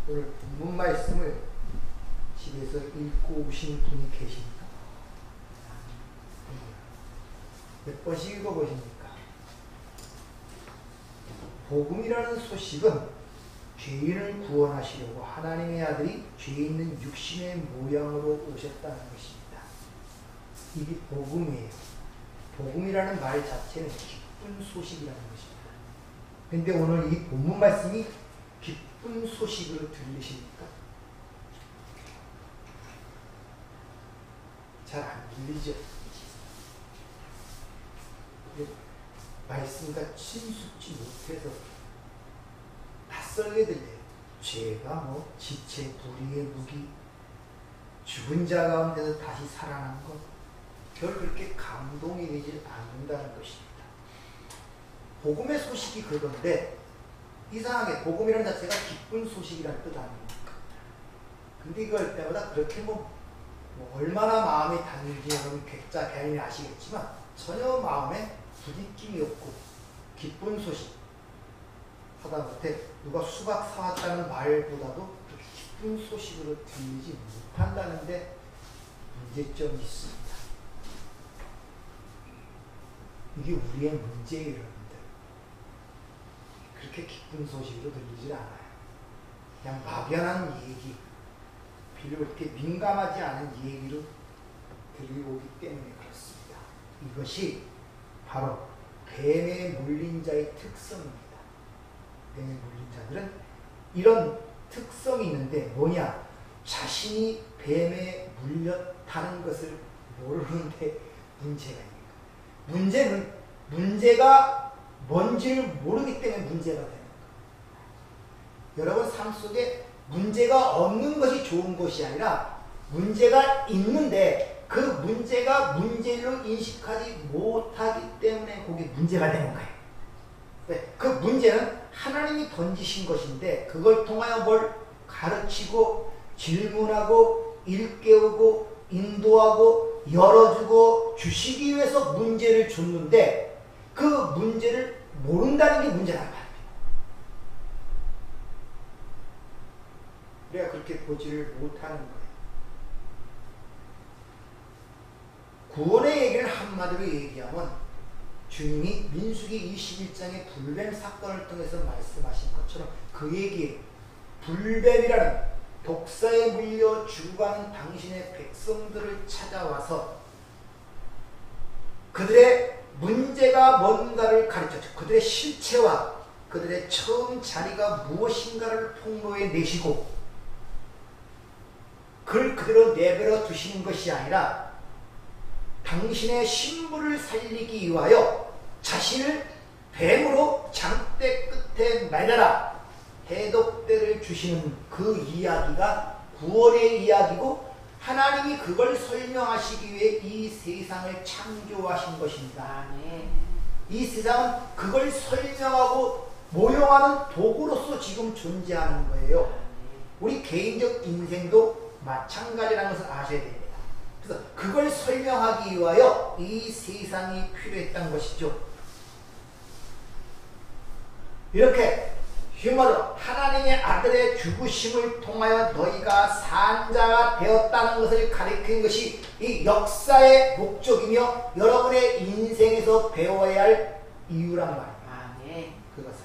오늘 본문 말씀을 집에서 읽고 오신 분이 계십니까? 몇 번씩 읽어보십니까? 복음이라는 소식은 죄인을 구원하시려고 하나님의 아들이 죄 있는 육신의 모양으로 오셨다는 것입니다. 이게 복음이에요. 복음이라는 말 자체는 기쁜 소식이라는 것입니다. 그런데 오늘 이 본문 말씀이 기쁜 소식으로 들리십니까? 잘 안 들리죠? 말씀과 친숙지 못해서 낯설게 들려요. 죄가 뭐 지체, 불의의 무기, 죽은 자 가운데서 다시 살아난 것, 별 그렇게 감동이 되지 않는다는 것입니다. 복음의 소식이 그건데 이상하게 복음이라는 자체가 기쁜 소식이라는 뜻 아닙니까? 근데 이거 할 때마다 그렇게 뭐 얼마나 마음이 다른지 여러분 각자 개인이 아시겠지만 전혀 마음에 부딪힘이 없고 기쁜 소식 하다못해 누가 수박 사왔다는 말보다도 그렇게 기쁜 소식으로 들리지 못한다는데 문제점이 있습니다. 이게 우리의 문제예요, 여러분들. 그렇게 기쁜 소식으로 들리질 않아요. 그냥 막연한 얘기, 별로 그렇게 민감하지 않은 얘기로 들리고 오기 때문에 그렇습니다. 이것이 바로 뱀에 물린 자의 특성입니다. 뱀에 물린 자들은 이런 특성이 있는데 뭐냐? 자신이 뱀에 물렸다는 것을 모르는데 문제가 있는 거예요. 문제는 문제가 뭔지를 모르기 때문에 문제가 되는 거예요. 여러분 삶 속에 문제가 없는 것이 좋은 것이 아니라 문제가 있는데 그 문제가 문제로 인식하지 못하기 때문에 그게 문제가 되는 거예요. 그 문제는 하나님이 던지신 것인데 그걸 통하여 뭘 가르치고 질문하고 일깨우고 인도하고 열어주고 주시기 위해서 문제를 줬는데 그 문제를 모른다는 게 문제란 말이에요. 우리가 그렇게 보지를 못하는 거예요. 구원의 얘기를 한마디로 얘기하면 주님이 민수기 21장의 불뱀 사건을 통해서 말씀하신 것처럼 그 얘기에 불뱀이라는 독사에 물려 죽어가는 당신의 백성들을 찾아와서 그들의 문제가 뭔가를 가르쳐주고 그들의 실체와 그들의 처음 자리가 무엇인가를 폭로해 내시고 그걸 그대로 내버려 두시는 것이 아니라 당신의 신부를 살리기 위하여 자신을 뱀으로 장대 끝에 매달아 해독대를 주시는 그 이야기가 구원의 이야기고 하나님이 그걸 설명하시기 위해 이 세상을 창조하신 것입니다. 이 세상은 그걸 설명하고 모형하는 도구로서 지금 존재하는 거예요. 우리 개인적 인생도 마찬가지라는 것을 아셔야 됩니다. 그래서 그걸 설명하기 위하여 이 세상이 필요했던 것이죠. 이렇게 흉마로 하나님의 아들의 죽으심을 통하여 너희가 산 자가 되었다는 것을 가리키는 것이 이 역사의 목적이며 여러분의 인생에서 배워야 할 이유란 말입니다. 그것은.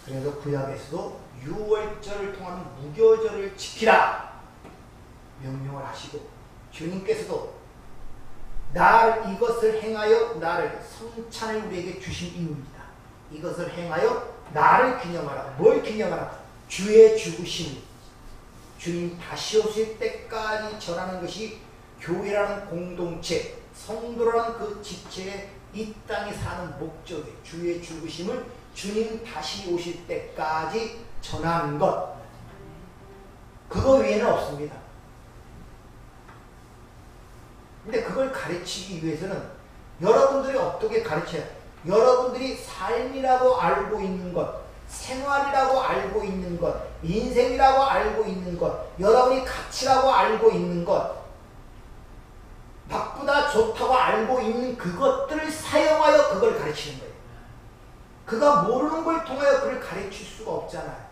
그래서 구약에서도 유월절을 통한 무교절을 지키라 명령을 하시고 주님께서도 이것을 행하여 나를 성찬을 우리에게 주신 이유입니다. 이것을 행하여 나를 기념하라. 뭘 기념하라? 주의 죽으심, 주님 다시 오실 때까지 전하는 것이 교회라는 공동체, 성도라는 그 지체의 이 땅에 사는 목적이에요. 주의 죽으심을 주님 다시 오실 때까지 전하는 것. 그거 외에는 없습니다. 근데 그걸 가르치기 위해서는 여러분들이 어떻게 가르쳐야 해요? 여러분들이 삶이라고 알고 있는 것, 생활이라고 알고 있는 것, 인생이라고 알고 있는 것, 여러분이 가치라고 알고 있는 것, 나쁘다 좋다고 알고 있는 그것들을 사용하여 그걸 가르치는 거예요. 그가 모르는 걸 통하여 그를 가르칠 수가 없잖아요.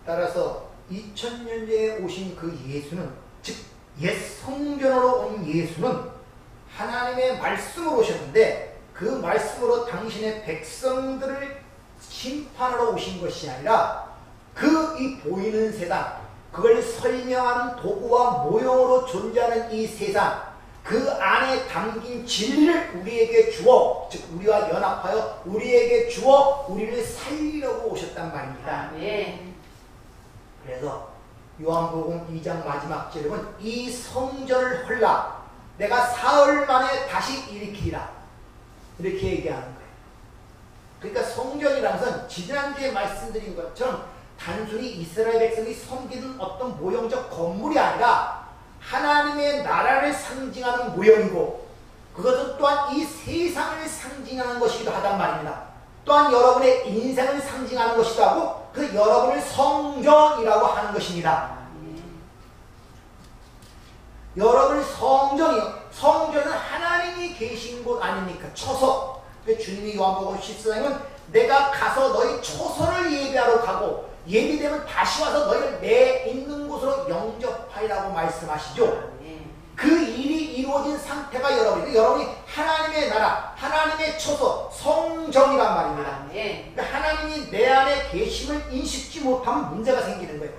따라서 2000년 전에 오신 그 예수는, 즉 옛 성전으로 온 예수는 하나님의 말씀으로 오셨는데 그 말씀으로 당신의 백성들을 심판하러 오신 것이 아니라 그 이 보이는 세상, 그걸 설명하는 도구와 모형으로 존재하는 이 세상, 그 안에 담긴 진리를 우리에게 주어, 즉 우리와 연합하여 우리에게 주어 우리를 살리려고 오셨단 말입니다. 네. 그래서 요한복음 2장 마지막 절은 이 성전을 헐라 내가 사흘 만에 다시 일으키리라, 이렇게 얘기하는 거예요. 그러니까 성전이라는 것은 지난주에 말씀드린 것처럼 단순히 이스라엘 백성이 섬기는 어떤 모형적 건물이 아니라 하나님의 나라를 상징하는 모형이고, 그것은 또한 이 세상을 상징하는 것이기도 하단 말입니다. 또한 여러분의 인생을 상징하는 것이기도 하고, 그 여러분을 성전이라고 하는 것입니다. 여러분을 성전은 하나님이 계신 곳 아닙니까? 처소. 주님이 요한복음 14장은 내가 가서 너희 처소를 예배하러 가고 예비되면 다시 와서 너희를 내 있는 곳으로 영접하리라고 말씀하시죠. 그 일이 이루어진 상태가 여러분이 하나님의 나라, 하나님의 처소, 성전이란 말입니다. 그러니까 하나님이 내 안에 계심을 인식지 못하면 문제가 생기는 거예요.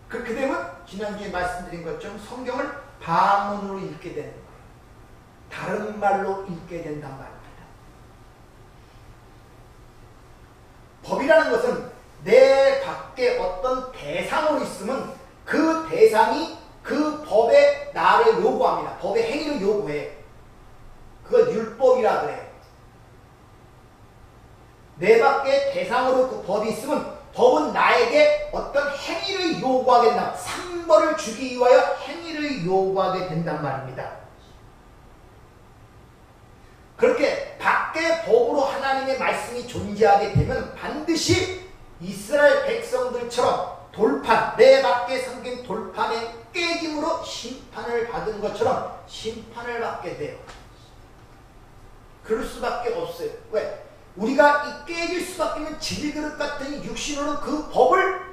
그렇게 되면 지난주에 말씀드린 것처럼 성경을 방언으로 읽게 되는 거예요. 다른 말로 읽게 된단 말입니다. 법이라는 것은 내 밖에 어떤 대상으로 있으면 그 대상이 그 법의 나를 요구합니다. 법의 행위를 요구해. 그걸 율법이라 그래. 내 밖에 대상으로 그 법이 있으면 법은 나에게 어떤 행위를 요구하게 된다. 상벌을 주기 위하여 행위를 요구하게 된단 말입니다. 그렇게 밖에 법으로 하나님의 말씀이 존재하게 되면 반드시 이스라엘 백성들처럼 돌판, 내 밖에 생긴 돌판의 깨짐으로 심판을 받은 것처럼 심판을 받게 돼요. 그럴 수밖에 없어요. 왜? 우리가 이 깨질 수밖에 없는 질그릇 같은 육신으로는 그 법을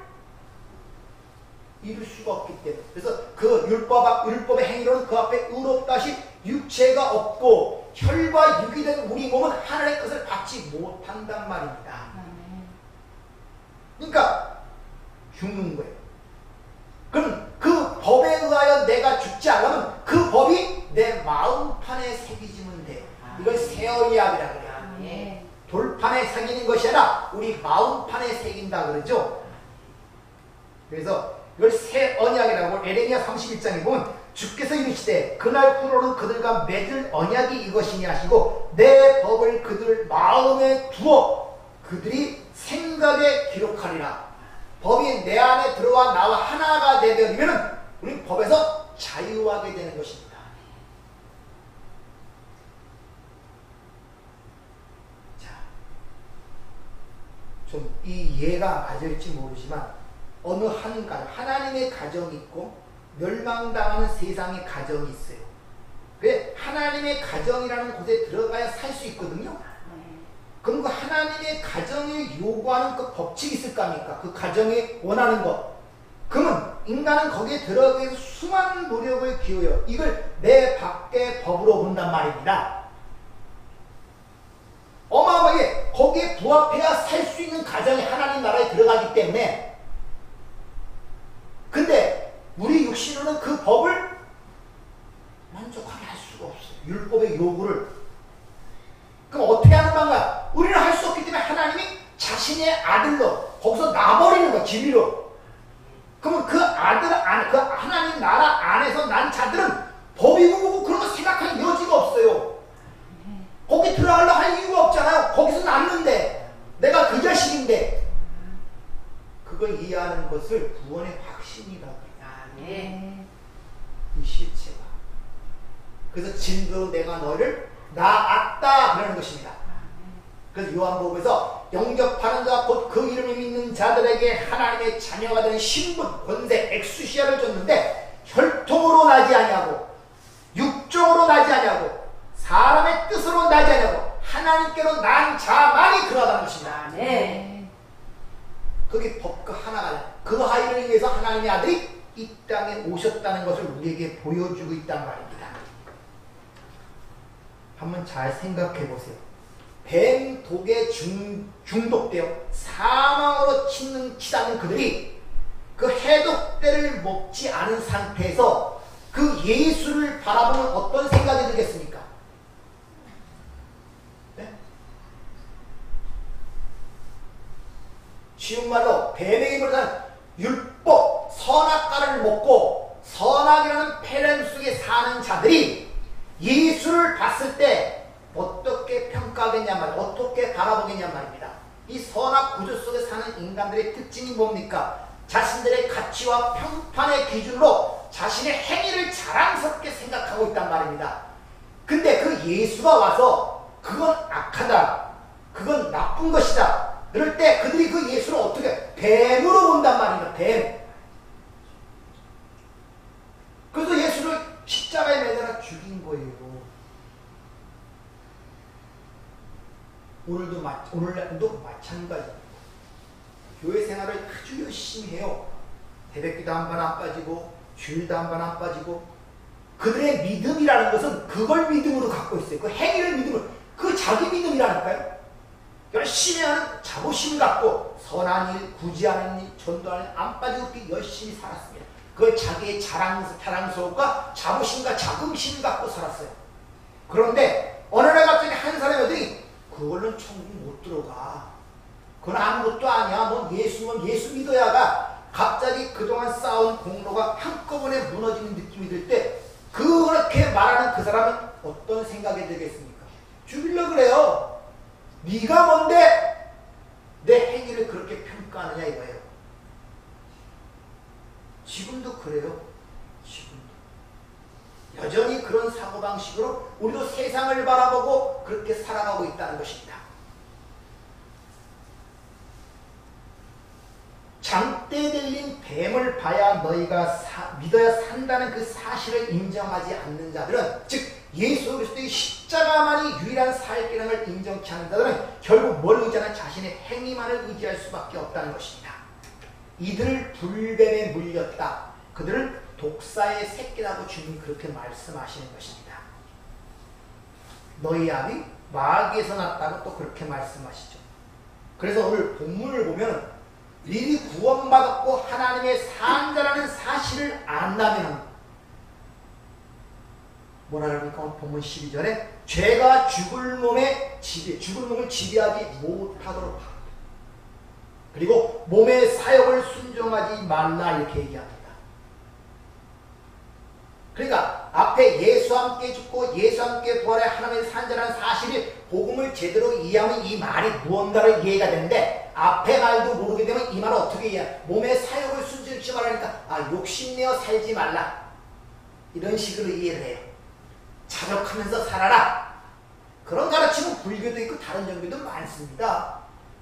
이룰 수가 없기 때문에. 그래서 그 율법의 행위로는 그 앞에 의롭다시 육체가 없고 혈과 육이 된 우리 몸은 하나님의 것을 받지 못한단 말입니다. 그러니까 죽는 거예요. 그럼 그 법에 의하여 내가 죽지 않으면 그 법이 내 마음판에 새기지면 돼요. 이걸 세언약이라고 그래요. 돌판에 새기는 것이 아니라 우리 마음판에 새긴다 그러죠. 그래서 이걸 새 언약이라고 에레미야 31장에 보면 주께서 이르시되 그날 후로는 그들과 맺을 언약이 이것이니 하시고 내 법을 그들 마음에 두어 그들이 생각에 기록하리라. 법이 내 안에 들어와 나와 하나가 되버리면 우리 법에서 자유하게 되는 것입니다. 자, 좀 이 이해가 맞을지 모르지만 어느 한 가정, 하나님의 가정이 있고 멸망당하는 세상의 가정이 있어요. 왜? 하나님의 가정이라는 곳에 들어가야 살 수 있거든요. 그럼 그 하나님의 가정이 요구하는 그 법칙이 있을 거 아닙니까? 그 가정이 원하는 것. 그러면 인간은 거기에 들어가기 위해서 수많은 노력을 기울여요. 이걸 내 밖의 법으로 본단 말입니다. 어마어마하게 거기에 부합해야 살 수 있는 가정이 하나님 나라에 들어가기 때문에. 근데 우리 육신으로는 그 법을 만족하게 할 수가 없어요. 율법의 요구를. 그럼 어떻게 하는 건가? 우리는 할 수 없기 때문에 하나님이 자신의 아들로 거기서 놔버리는 거야, 진리로. 그러면 그 아들 안에, 그 하나님 나라 안에서 난 자들은 법이고 뭐고 그런 거 생각할 여지가 없어요. 거기 들어가려고 할 이유가 없잖아요. 거기서 났는데, 내가 그 자식인데. 그걸 이해하는 것을 구원의 확신이라고 해요. 이 실체가. 그래서 진도로 내가 너를 낳았다 그러는 것입니다. 그래서 요한복음에서 영접하는 자 곧 그 이름을 믿는 자들에게 하나님의 자녀가 되는 신분, 권세, 엑수시아를 줬는데 혈통으로 나지 아니하고 육종으로 나지 아니하고 사람의 뜻으로 나지 아니하고 하나님께로 난 자만이 그러하다는 것입니다. 네. 그게 법그 하나가 그 아이를 위해서 하나님의 아들이 이 땅에 오셨다는 것을 우리에게 보여주고 있단 말입니다. 한번 잘 생각해 보세요. 뱀 독에 중독되어 사망으로 치닫는 그들이 그 해독대를 먹지 않은 상태에서 그 예수를 바라보면 어떤 생각이 들겠습니까? 네? 쉬운 말로 뱀에게 입으로는 율법, 선악과를 먹고 선악이라는 폐렴 속에 사는 자들이 예수를 봤을 때 어떻게 평가하겠냐 말이에요. 어떻게 바라보겠냐 말입니다. 이 선악 구조 속에 사는 인간들의 특징이 뭡니까? 자신들의 가치와 평판의 기준으로 자신의 행위를 자랑스럽게 생각하고 있단 말입니다. 근데 그 예수가 와서 그건 악하다, 그건 나쁜 것이다, 그럴 때 그들이 그 예수를 어떻게 뱀으로 본단 말입니다. 뱀. 그래서 예수를 십자가에 매달아 죽인 거예요. 오늘도 마찬가지입니다. 교회 생활을 아주 열심히 해요. 새벽기도 한 번 안 빠지고 주일도 한 번 안 빠지고 그들의 믿음이라는 것은 그걸 믿음으로 갖고 있어요. 그 행위를 믿음으로, 그 자기 믿음이라니까요. 열심히 하는 자부심을 갖고 선한 일, 구제하는 일, 전도하는 일 안 빠지고 그렇게 열심히 살았습니다. 그걸 자기의 자랑스러움과 자부심과 자긍심을 갖고 살았어요. 그런데 어느 날 갑자기 한 사람들이 그걸로는 천국 못 들어가, 그건 아무것도 아니야, 넌 예수면 예수 믿어야가 갑자기 그동안 쌓은 공로가 한꺼번에 무너지는 느낌이 들 때 그렇게 말하는 그 사람은 어떤 생각이 들겠습니까? 죽이려고 그래요. 네가 뭔데 내 행위를 그렇게 평가하느냐 이거예요. 지금도 그래요. 지금도 여전히 그런 사고방식으로 우리도 세상을 바라보고 그렇게 살아가고 있다는 것입니다. 장대에 들린 뱀을 봐야 너희가 믿어야 산다는 그 사실을 인정하지 않는 자들은, 즉 예수 그리스도의 십자가만이 유일한 살 기능을 인정치 않는 자들은 결국 뭘 의지하는 자신의 행위만을 의지할 수밖에 없다는 것입니다. 이들을 불뱀에 물렸다. 그들을 독사의 새끼라고 주님이 그렇게 말씀하시는 것입니다. 너희 아비 마귀에서 났다고 또 그렇게 말씀하시죠. 그래서 오늘 본문을 보면 미리 구원받았고 하나님의 산자라는 사실을 안다면 뭐라 그럽니까? 본문 12절에 죄가 죽을 몸을 지배하지 못하도록 합니다. 그리고 몸의 사역을 순종하지 말라 이렇게 얘기합니다. 그러니까 앞에 예수와 함께 죽고 예수와 함께 부활해 하나님의 산자라는 사실이 복음을 제대로 이해하면 이 말이 무언가를 이해가 되는데 앞에 말도 모르게 되면 이 말을 어떻게 이해해? 몸의 사역을 순종하지 말라니까 욕심내어 살지 말라 이런 식으로 이해를 해요. 자족하면서 살아라. 그런 가르침은 불교도 있고 다른 종교도 많습니다.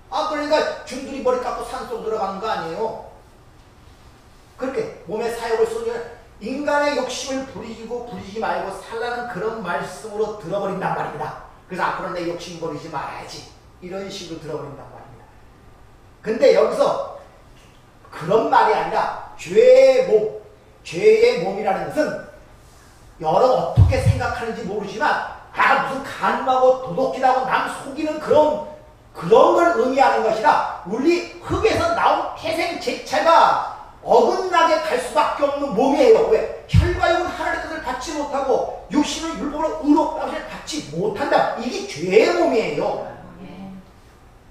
그러니까 중들이 머리 깎고 산속 들어가는 거 아니에요. 그렇게 몸의 사역을 순종해 인간의 욕심을 부리지 말고 살라는 그런 말씀으로 들어버린단 말입니다. 그래서 앞으로 내 욕심 버리지 말아야지 이런 식으로 들어버린단 말입니다. 근데 여기서 그런 말이 아니라 죄의 몸이라는 것은 여러 어떻게 생각하는지 모르지만 무슨 간음하고 도둑질하고 남 속이는 그런 걸 의미하는 것이라 우리 흙에서 나온 태생 제체가 어긋나게 갈 수밖에 없는 몸이에요. 왜? 혈과 육은 하나님의 뜻을 받지 못하고 육신은 율법으로 의롭다는 것을 받지 못한다. 이게 죄의 몸이에요.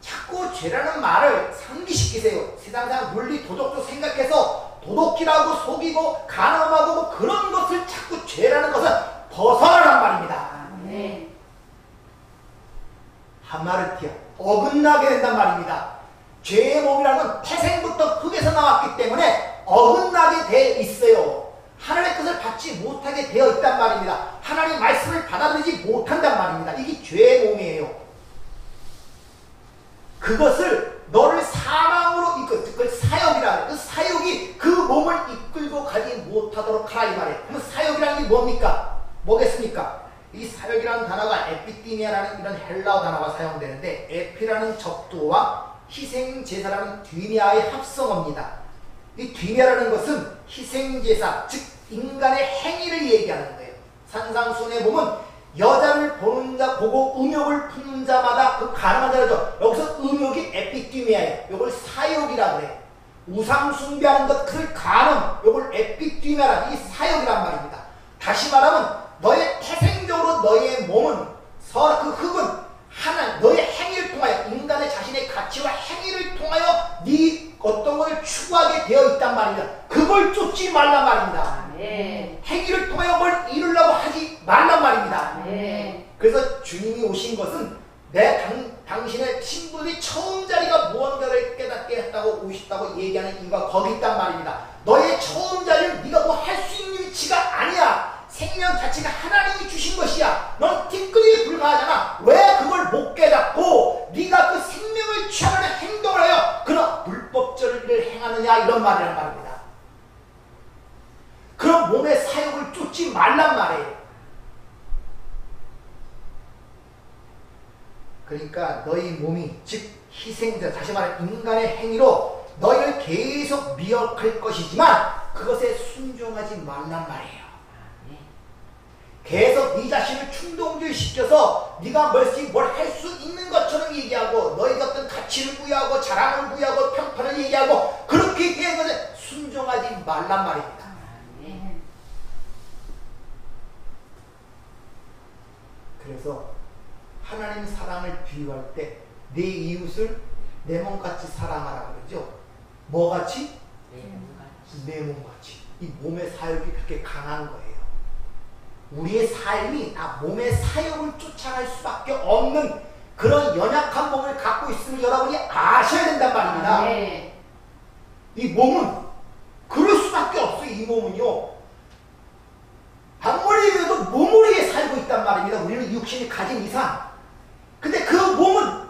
자꾸 죄라는 말을 상기시키세요. 세상상 물리 도덕도 생각해서 도둑질하고 속이고 간음하고 그런 것을 자꾸 죄라는 것을 벗어나란 말입니다. 하마르티아 어긋나게 된단 말입니다. 죄의 몸이라는 건 태생부터 흙에서 나왔기 때문에 어긋나게 돼 있어요. 하나님의 뜻을 받지 못하게 되어 있단 말입니다. 하나님의 말씀을 받아들이지 못한단 말입니다. 이게 죄의 몸이에요. 그것을 들고 가지 못하도록 하라 이 말이에요. 그럼 사역이라는 게 뭡니까? 뭐겠습니까? 이 사역이라는 단어가 에피티미아라는 이런 헬라어 단어가 사용되는데 에피라는 적도와 희생제사라는 뒤미아의 합성어입니다. 이 뒤미아라는 것은 희생제사, 즉 인간의 행위를 얘기하는 거예요. 산상순에 보면 여자를 보는 자, 보고 음욕을 품는 자마다 그 가능한 자죠. 여기서 음욕이 에피티미아예요. 이걸 사욕이라 그래요. 우상 숭배하는 것, 그 가능, 이걸 에피티미아라, 이 사욕이란 말입니다. 다시 말하면 너의 태생적으로 너의 몸은 그 흙은 하나 너의 행위를 통하여 인간의 자신의 가치와 행위를 통하여 네 어떤 것을 추구하게 되어 있단 말입니다. 그걸 쫓지 말란 말입니다. 네. 행위를 통하여 뭘 이루려고 하지 말란 말입니다. 네. 그래서 주님이 오신 것은 당신의 신분이 처음 자리가 무언가를 깨닫게 했다고 오셨다고 얘기하는 이유가 거기 있단 말입니다. 너의 처음 자리는 네가 뭐 할 수 있는 위치가 아니야. 생명 자체가 하나님이 주신 것이야. 넌 티끌에 불과하잖아. 왜 그걸 못 깨닫고 네가 그 생명을 취하는 행동을 하여 그런 불법절을 행하느냐 이런 말이란 말입니다. 그런 몸의 사욕을 쫓지 말란 말이에요. 그러니까 너희 몸이 즉 희생자, 다시 말해 인간의 행위로 너희를 계속 미혹할 것이지만 그것에 순종하지 말란 말이에요. 계속 네 자신을 충동질시켜서 네가 뭘 할 수 있는 것처럼 얘기하고 너희가 어떤 가치를 부여하고 자랑을 부여하고 평판을 얘기하고 그렇게 얘기하는 것에 순종하지 말란 말입니다. 그래서 하나님 사랑을 비유할 때 내 이웃을 내 몸같이 사랑하라 그러죠. 뭐같이? 내 몸같이. 이 몸의 사역이 그렇게 강한 거예요. 우리의 삶이 몸의 사역을 쫓아갈 수밖에 없는 그런 연약한 몸을 갖고 있음을 여러분이 아셔야 된단 말입니다. 네. 이 몸은 그럴 수밖에 없어요. 이 몸은요. 아무리 그래도 몸을 위해 살고 있단 말입니다. 우리는 육신이 가진 이상. 근데 그 몸은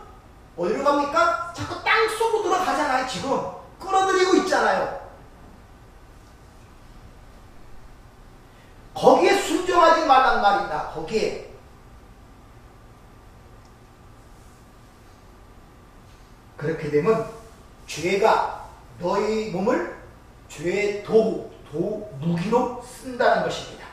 어디로 갑니까? 자꾸 땅속으로 들어가잖아요. 지금 끌어들이고 있잖아요. 거기에 순종하지 말란 말이다. 거기에. 그렇게 되면 죄가 너희 몸을 죄의 무기로 쓴다는 것입니다.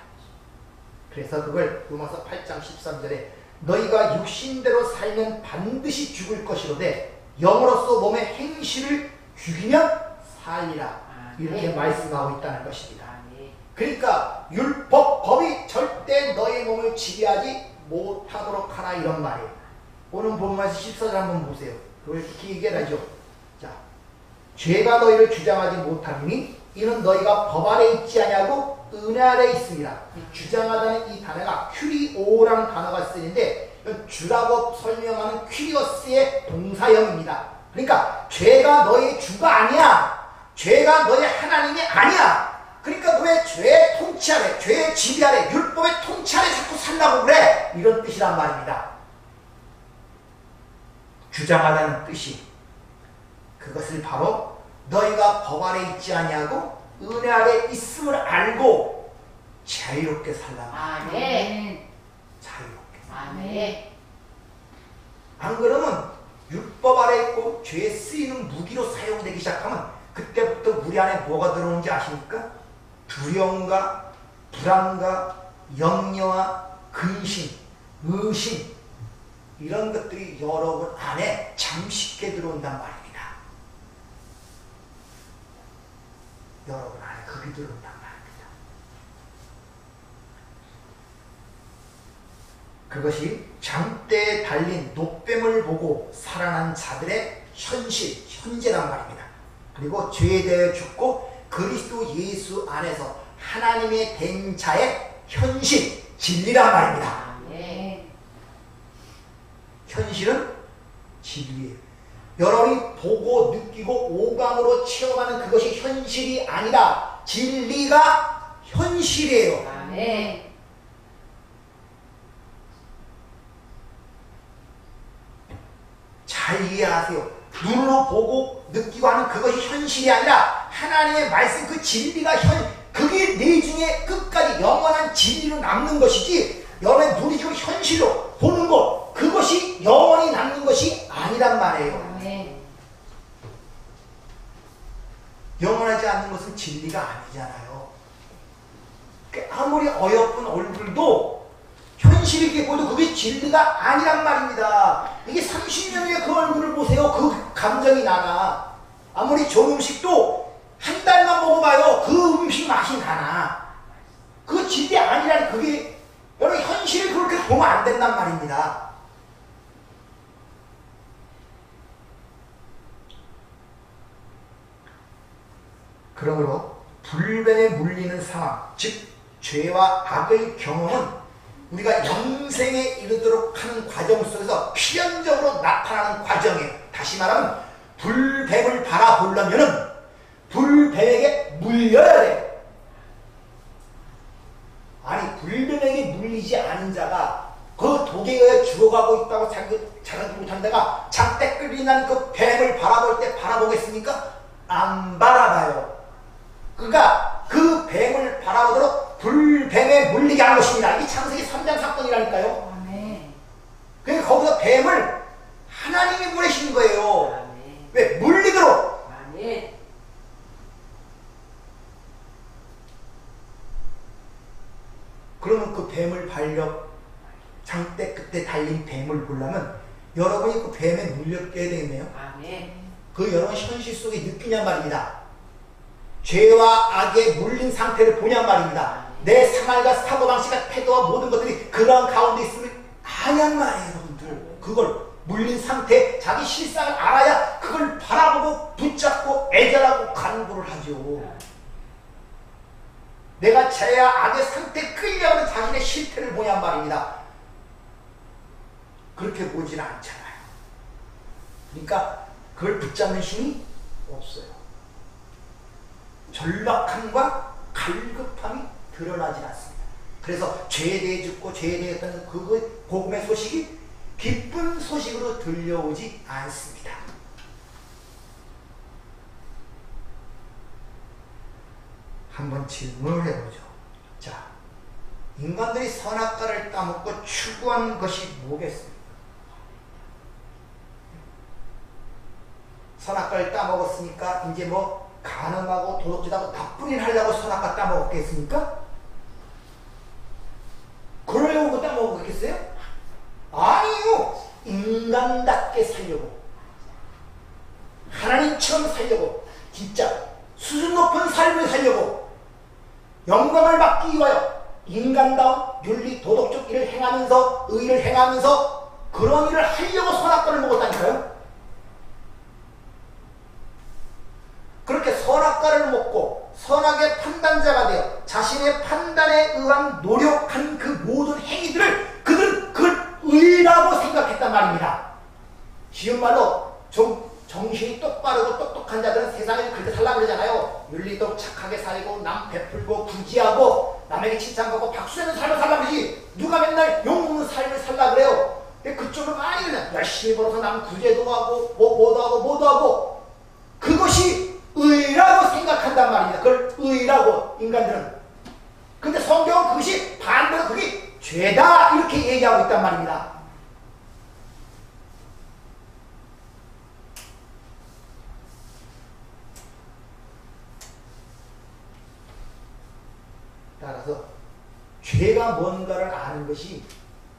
그래서 그걸 로마서 8장 13절에 너희가 육신대로 살면 반드시 죽을 것이로되 영으로서 몸의 행실을 죽이면 살리라. 이렇게 말씀하고 있다는 것입니다. 그러니까 율법, 법이 절대 너의 몸을 지배하지 못하도록 하라 이런 말이에요. 오늘 본문에서 14절 한번 보세요. 그걸 이렇게 얘기하죠. 자, 죄가 너희를 주장하지 못하니 이는 너희가 법 아래 있지 아니하고 은혜 아래 있습니다. 이 주장하다는 이 단어가 큐리오라는 단어가 쓰이는데 주라고 설명하는 큐리오스의 동사형입니다. 그러니까 죄가 너의 주가 아니야. 죄가 너의 하나님이 아니야. 그러니까 너의 죄의 통치 아래, 죄의 지배 아래, 율법의 통치 아래 자꾸 살라고 그래. 이런 뜻이란 말입니다. 주장하다는 뜻이 그것을 바로 너희가 법 아래 있지 아니하고 은혜 아래 있음을 알고 자유롭게 살라고. 아멘. 자유롭게. 아멘. 안 그러면 율법 아래 있고 죄에 쓰이는 무기로 사용되기 시작하면 그때부터 우리 안에 뭐가 들어오는지 아십니까? 두려움과 불안과 염려와 근심, 의심 이런 것들이 여러분 안에 잠식게 들어온단 말입니다. 여러분 안에 그게 들어온단 말입니다. 그것이 장대에 달린 노뱀을 보고 살아난 자들의 현재란 말입니다. 그리고 죄에 대해 죽고 그리스도 예수 안에서 하나님의 된 자의 현실, 진리란 말입니다. 네. 현실은 진리예요. 여러분이 보고 느끼고 오감으로 체험하는 그것이 현실이 아니라 진리가 현실이에요. 네. 잘 이해하세요. 눈으로 보고 느끼고 하는 그것이 현실이 아니라 하나님의 말씀 그 진리가 그것만 진리로 남는 것이지 여러분의 눈이 지금 현실로 보는 것 그것이 영원히 남는 것이 아니란 말이에요. 아멘. 영원하지 않는 것은 진리가 아니잖아요. 아무리 어여쁜 얼굴도 현실 있게 보도 그게 진리가 아니란 말입니다. 이게 30년 후에 그 얼굴을 보세요. 그 감정이 나나. 아무리 좋은 음식도 한 달만 먹어봐요. 그 음식 맛이 나나. 그 진리 아니라니. 그게 여러분 현실을 그렇게 보면 안 된단 말입니다. 그러므로 불변에 물리는 상황, 즉 죄와 악의 경험은 우리가 영생에 이르도록 하는 과정 속에서 필연적으로 나타나는 과정이에요. 다시 말하면 불뱀을 바라보려면은 불뱀에게 물려야 돼요. 아니 불뱀에게 물리지 않은 자가 그 독에 의해 죽어가고 있다고 자기도 못한 데가 작대 끓이난 그 뱀을 바라볼 때 바라보겠습니까? 안 바라봐요. 그러니까 그 뱀을 바라보도록 불뱀에 물리게 한 것입니다. 이게 창세기 3장 사건이라니까요. 아멘. 그러니까 거기서 뱀을 하나님이 보내신 거예요. 아멘. 왜? 물리도록. 아멘. 그러면 그 뱀을 장대 끝에 달린 뱀을 보려면 여러분이 그 뱀에 물렸게 되겠네요. 아멘. 그 여러분 현실 속에 느끼냔 말입니다. 죄와 악에 물린 상태를 보냔 말입니다. 내 생활과 사고방식과 태도와 모든 것들이 그러한 가운데 있으면 아냔 말이에요. 여러분들 그걸 물린 상태 자기 실상을 알아야 그걸 바라보고 붙잡고 애절하고 간구를 하죠. 내가 죄와 악의 상태에 끌려가는 자신의 실태를 보냔 말입니다. 그렇게 보지는 않잖아요. 그러니까 그걸 붙잡는 힘이 없어요. 절박함과 갈급함이 드러나지 않습니다. 그래서 죄에 대해 죽고 죄에 대해 했던 그 복음의 소식이 기쁜 소식으로 들려오지 않습니다. 한번 질문을 해보죠. 자, 인간들이 선악과를 따먹고 추구한 것이 뭐겠습니까? 선악과를 따먹었으니까 이제 뭐 가늠하고 도둑질하고 나쁜 일 하려고 선악과 따먹었겠습니까? 그러려고 따먹었겠어요? 아니요. 인간답게 살려고 하나님처럼 살려고 진짜 수준 높은 삶을 살려고 영광을 받기 위하여 인간다운 윤리 도덕적 일을 행하면서 의를 행하면서 그런 일을 하려고 선악과를 먹었다니까요. 그렇게 선악과를 먹고 선악의 판단자가 되어 자신의 판단에 의한 노력한 그 모든 행위들을 그들은 그걸 의라고 생각했단 말입니다. 쉬운 말로 좀 정신이 똑바르고 똑똑한 자들은 세상에 그렇게 살라 그러잖아요. 윤리도 착하게 살고 남 베풀고 구지하고 남에게 칭찬받고 박수내는 삶을 살라 그러지 누가 맨날 욕먹는 삶을 살라 그래요. 근데 그쪽을 많이 그냥 열심히 벌어서 남 구제도 하고 뭐도 하고 그것이 의라고 생각한단 말입니다. 그걸 의라고 인간들은. 근데 성경은 그것이 반대로 그게 죄다 이렇게 얘기하고 있단 말입니다. 따라서 죄가 뭔가를 아는 것이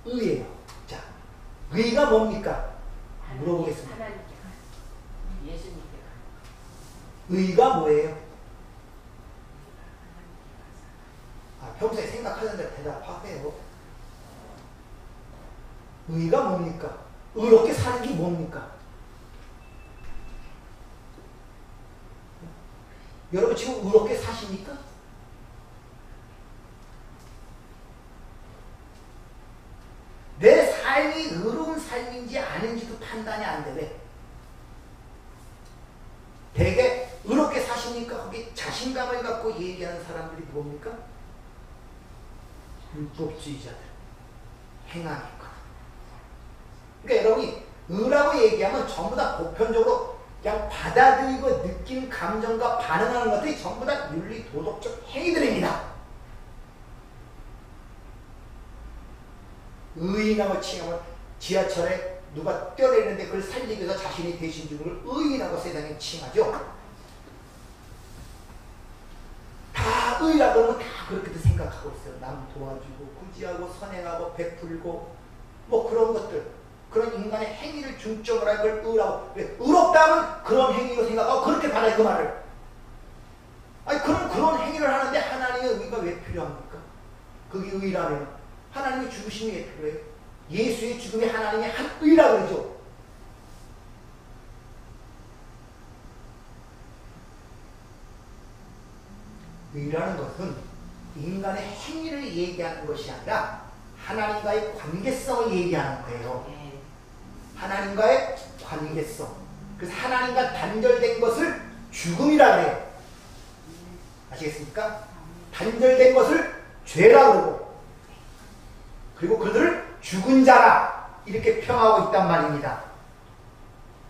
의예요. 자, 의가 뭡니까? 물어보겠습니다. 하나님께 예수님께 의가 뭐예요? 평소에 생각하는 대로 대답하세요. 의가 뭡니까? 의롭게 사는 게 뭡니까? 여러분 지금 의롭게 사십니까? 내 삶이 의로운 삶인지 아닌지도 판단이 안 돼. 왜? 되게 의롭게 사십니까? 거기 자신감을 갖고 얘기하는 사람들이 뭡니까? 율법주의자들. 행함이 있거든. 그러니까 여러분이 의라고 얘기하면 전부 다 보편적으로 그냥 받아들이고 느낀 감정과 반응하는 것들이 전부 다 윤리 도덕적 행위들입니다. 의인이라고 칭하면 지하철에 누가 뛰어내리는데 그걸 살리기 위해서 자신이 대신 주는 걸 의인이라고 세상에 칭하죠. 다 의라고 하면 다 그렇게 생각하고 있어요. 남 도와주고 구제하고 선행하고 베풀고 뭐 그런 것들, 그런 인간의 행위를 중점으로 한 걸 의라고. 왜? 의롭다면 그런 행위로 생각하고 그렇게 받아요, 그 말을. 아니 그런 행위를 하는데 하나님의 의가 왜 필요합니까? 그게 의라면 하나님의 죽으심이 왜 필요해요? 예수의 죽음이 하나님의 한 의라고 그러죠. 의라는 것은 인간의 행위를 얘기하는 것이 아니라 하나님과의 관계성을 얘기하는 거예요. 하나님과의 관계성. 그래서 하나님과 단절된 것을 죽음이라 그래요. 아시겠습니까? 단절된 것을 죄라 그러고, 그리고 그들을 죽은 자라 이렇게 평하고 있단 말입니다.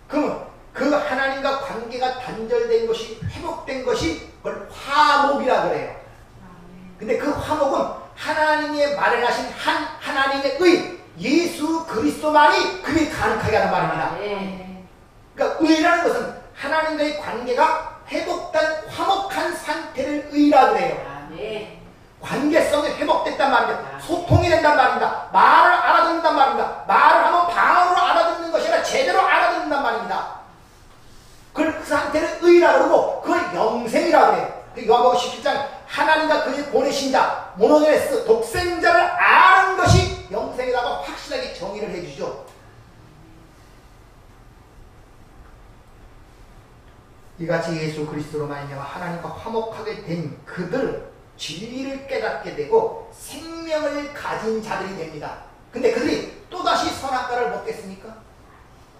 그럼 그 하나님과 관계가 단절된 것이, 회복된 것이 그걸 화목이라 그래요. 근데 그 화목은 하나님의 마련하신 하나님의 의, 예수 그리스도만이 그게 가능하게 하는 말입니다. 그러니까 의라는 것은 하나님과의 관계가 회복된 화목한 상태를 의라 그래요. 관계성이 회복됐단 말입니다. 소통이 된단 말입니다. 말을 알아듣는단 말입니다. 말을 하면 방언으로 알아듣는 것이 아니라 제대로 알아듣는단 말입니다. 그 상태를 의라 그러고 그걸 영생이라 그래요. 요한복음 17장 하나님과 그의 보내신 자, 모노게네스, 독생자를 아는 것이 영생이라고 확실하게 정의를 해주죠. 이같이 예수 그리스도로 말미암아 하나님과 화목하게 된 그들, 진리를 깨닫게 되고 생명을 가진 자들이 됩니다. 근데 그들이 또다시 선악과를 먹겠습니까?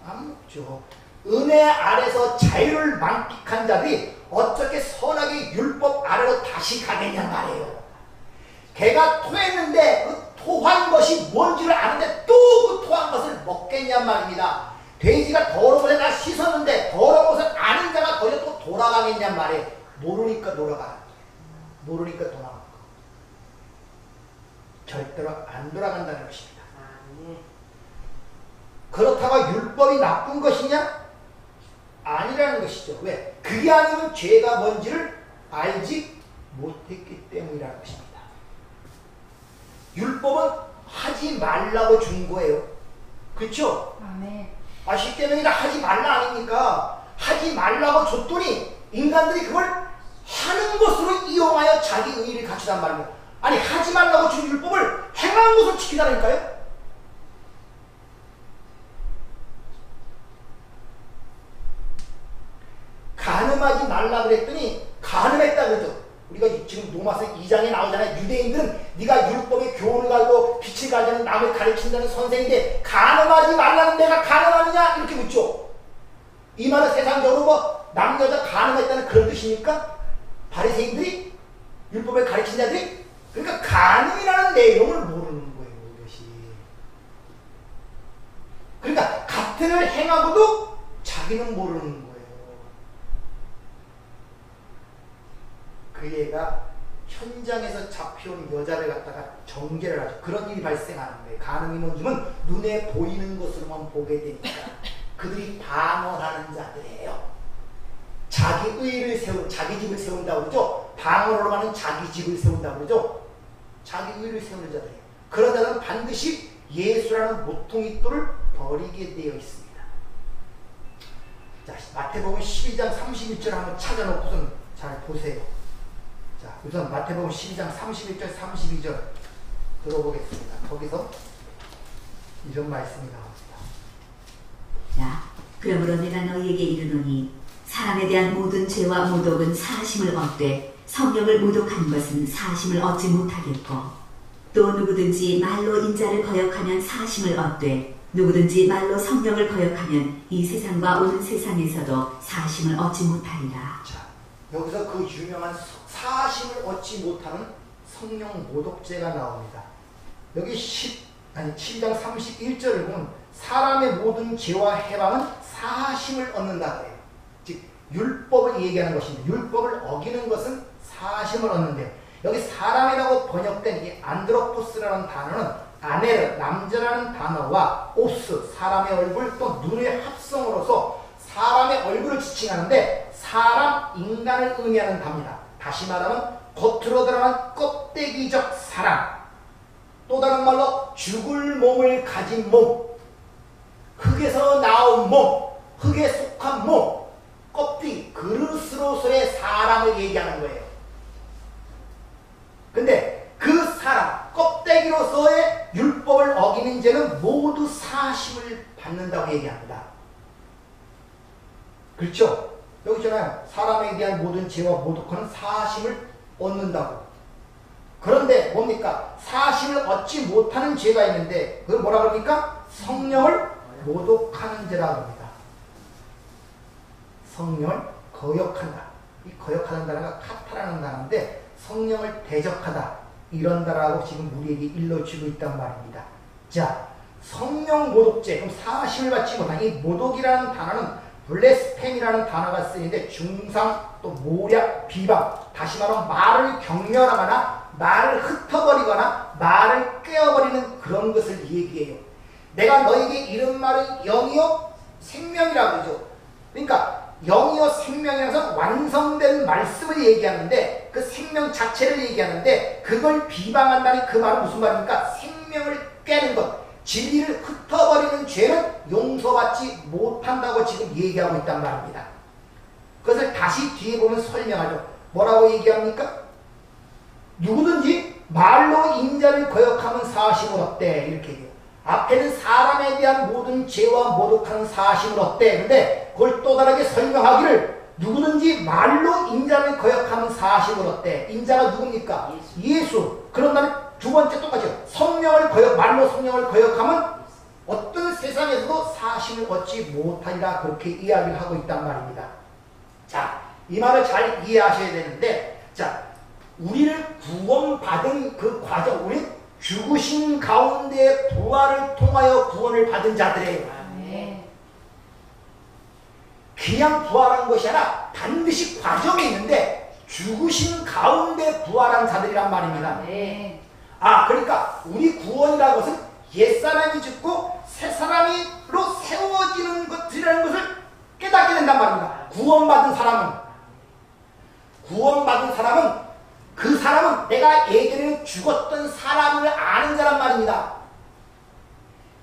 안 먹죠. 은혜 아래서 자유를 만끽한 자들이 어떻게 선악의 율법 아래로 다시 가겠냔 말이에요. 개가 토했는데 그 토한 것이 뭔지를 아는데 또 그 토한 것을 먹겠냔 말입니다. 돼지가 더러운 것에 다 씻었는데 더러운 것을 아는 자가 거기서 또 돌아가겠냔 말이에요. 모르니까 돌아가. 모르니까 돌아가. 절대로 안 돌아간다는 것입니다. 그렇다고 율법이 나쁜 것이냐? 아니라는 것이죠. 왜? 그게 아니면 죄가 뭔지를 알지 못했기 때문이라는 것입니다. 율법은 하지 말라고 준 거예요. 그렇죠? 쉽게 얘기하면 하지 말라 아닙니까? 하지 말라고 줬더니 인간들이 그걸 하는 것으로 이용하여 자기 의의를 갖추단 말입니다. 아니 하지 말라고 준 율법을 행한 것을 지키라니까요? 간음하지 말라 그랬더니 간음했다 그러죠. 우리가 지금 로마서 2장에 나오잖아요. 유대인들은 네가 율법의 교훈을 가지고 빛을 가지는 남을 가르친다는 선생인데 간음하지 말라는 내가 간음하느냐? 이렇게 묻죠. 이 말은 세상적으로 뭐 남녀자 간음했다는 그런 뜻입니까? 바리새인들이? 율법을 가르친 자들이? 그러니까 간음이라는 내용을 모르는 거예요. 이것이. 그러니까 같은 을 행하고도 자기는 모르는 거예요. 그 애가 현장에서 잡혀온 여자를 갖다가 정죄를 하죠. 그런 일이 발생하는 거예요. 간음이 뭔지는 눈에 보이는 것으로만 보게 되니까. 그들이 방언하는 자들이에요. 자기 의를 세운, 자기 집을 세운다고 그러죠. 방언으로 가는 자기 집을 세운다고 그러죠. 자기 의를 세우는 자들이에요. 그런 자들은 반드시 예수라는 모퉁이돌을 버리게 되어 있습니다. 자, 마태복음 12장 31절 한번 찾아놓고선 잘 보세요. 자, 우선 마태복음 12장 31절 32절 들어보겠습니다. 거기서 이런 말씀이 나옵니다. 자, 그러므로 내가 너희에게 이르노니 사람에 대한 모든 죄와 모독은 사하심을 얻되 성령을 모독한 것은 사하심을 얻지 못하겠고, 또 누구든지 말로 인자를 거역하면 사하심을 얻되 누구든지 말로 성령을 거역하면 이 세상과 오는 세상에서도 사하심을 얻지 못하리라. 자, 여기서 그 유명한 사하심을 얻지 못하는 성령 모독죄가 나옵니다. 여기 7장 31절을 보면 사람의 모든 죄와 해방은 사하심을 얻는다 그래요. 즉 율법을 얘기하는 것입니다. 율법을 어기는 것은 사하심을 얻는데요. 여기 사람이라고 번역된 이 안드로포스라는 단어는 아네르, 남자라는 단어와 오스, 사람의 얼굴, 또 눈의 합성으로서 사람의 얼굴을 지칭하는데 사람, 인간을 의미하는 답니다. 다시 말하면 겉으로 드러난 껍데기적 사람, 또 다른 말로 죽을 몸을 가진 몸, 흙에서 나온 몸, 흙에 속한 몸, 껍데기, 그릇으로서의 사람을 얘기하는 거예요. 근데 그 사람, 껍데기로서의 율법을 어기는 죄는 모두 사심을 받는다고 얘기합니다. 그렇죠? 여기 있잖아요. 사람에 대한 모든 죄와 모독하는 사심을 얻는다고. 그런데 뭡니까? 사심을 얻지 못하는 죄가 있는데 그걸 뭐라 그럽니까? 성령을 모독하는 죄라고 합니다. 성령을 거역한다. 이 거역하는 단어가 카타라는 단어인데 성령을 대적하다. 이런 단어라고 지금 우리에게 일러주고 있단 말입니다. 자, 성령 모독죄. 그럼 사심을 받지 못한 이 모독이라는 단어는 블레스팸이라는 단어가 쓰이는데 중상, 또 모략, 비방, 다시 말하면 말을 경멸하거나 말을 흩어버리거나 말을 깨어버리는 그런 것을 얘기해요. 내가 너에게 이런 말은 영이요 생명이라고 그러죠. 그러니까 영이요 생명이라는 것은 완성된 말씀을 얘기하는데 그 생명 자체를 얘기하는데 그걸 비방한다니 그 말은 무슨 말입니까? 생명을 깨는 것, 진리를 흩어버리는 죄는 용서받지 못한다고 지금 얘기하고 있단 말입니다. 그것을 다시 뒤에 보면 설명하죠. 뭐라고 얘기합니까? 누구든지 말로 인자를 거역하면 사심을 얻대. 이렇게 얘기해요. 앞에는 사람에 대한 모든 죄와 모독하는 사심을 얻대. 근데 그걸 또 다르게 설명하기를 누구든지 말로 인자를 거역하면 사심을 얻대. 인자가 누굽니까? 예수. 그런 다음에 두 번째 똑같죠. 성령을 말로 성령을 거역하면 어떤 세상에서도 사심을 얻지 못하리라. 그렇게 이야기를 하고 있단 말입니다. 자, 이 말을 잘 이해하셔야 되는데, 자, 우리를 구원받은 그 과정, 우리 죽으신 가운데 부활을 통하여 구원을 받은 자들이에요. 그냥 부활한 것이 아니라 반드시 과정이 있는데 죽으신 가운데 부활한 자들이란 말입니다. 그러니까 우리 구원이라는 것은 옛사람이 죽고 새사람으로 세워지는 것이라는 것을 깨닫게 된단 말입니다. 구원받은 사람은 그 사람은 내가 예전에 죽었던 사람을 아는 자란 말입니다.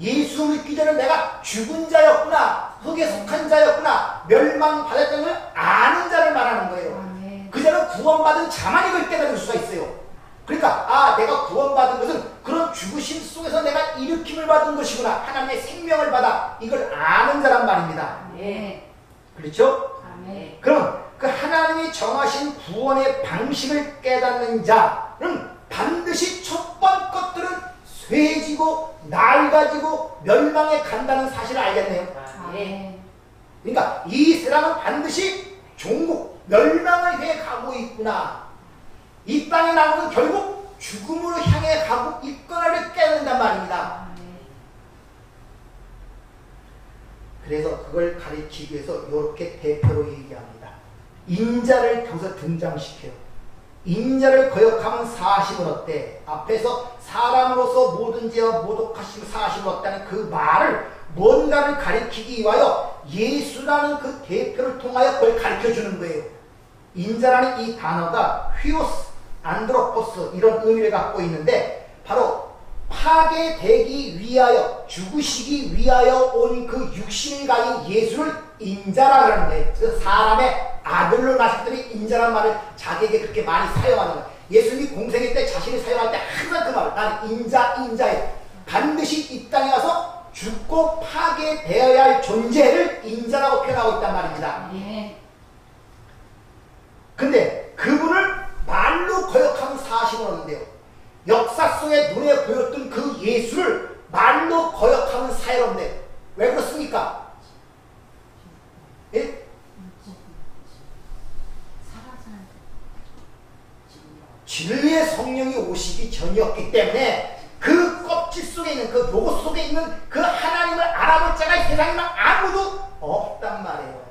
예수 믿기 전에 내가 죽은 자였구나, 흙에 속한 자였구나, 멸망받았다는 걸 아는 자를 말하는 거예요. 그 자는 구원받은 자만이 그걸 깨달을 수가 있어요. 그러니까 내가 구원받은 것은 그런 죽으심 속에서 내가 일으킴을 받은 것이구나, 하나님의 생명을 받아, 이걸 아는 자란 말입니다. 그렇죠? 그럼 그 하나님이 정하신 구원의 방식을 깨닫는 자는 반드시 첫 번째 것들은 쇠지고 낡아지고 멸망에 간다는 사실을 알겠네요. 그러니까 이 세상은 반드시 종국, 멸망을 향해 가고 있구나. 이 땅에 나오는 결국 죽음으로 향해 가고 있구나를 깨닫는단 말입니다. 그래서 그걸 가르치기 위해서 이렇게 대표로 얘기합니다. 인자를 거기서 등장시켜요. 인자를 거역하면 사심을 얻대. 앞에서 사람으로서 모든 죄와 모독하시고 사심을 얻다는 그 말을 뭔가를 가리키기 위하여 예수라는 그 대표를 통하여 그걸 가르쳐주는 거예요. 인자라는 이 단어가 휘오스, 안드로포스 이런 의미를 갖고 있는데 바로 파괴되기 위하여, 죽으시기 위하여 온 그 육신을 가진 예수를 인자라 하는 거예요. 그래서 사람의 아들로 나셨더니 인자란 말을 자기에게 그렇게 많이 사용하는 거예요. 예수님이 공생일 때 자신을 사용할 때 항상 그 말을, 나는 인자예요. 반드시 이 땅에 와서 죽고 파괴되어야 할 존재를 인자라고 표현하고 있단 말입니다. 근데 그분을 말로 거역하면 사심을 얻는데요. 역사 속에 눈에 보였던 그 예수를 말로 거역하면 사해롭네요. 왜 그렇습니까? 예? 진리의 성령이 오시기 전이었기 때문에 그 껍질 속에 있는, 그 로고 속에 있는 그 하나님을 알아볼 자가 이 세상에 아무도 없단 말이에요.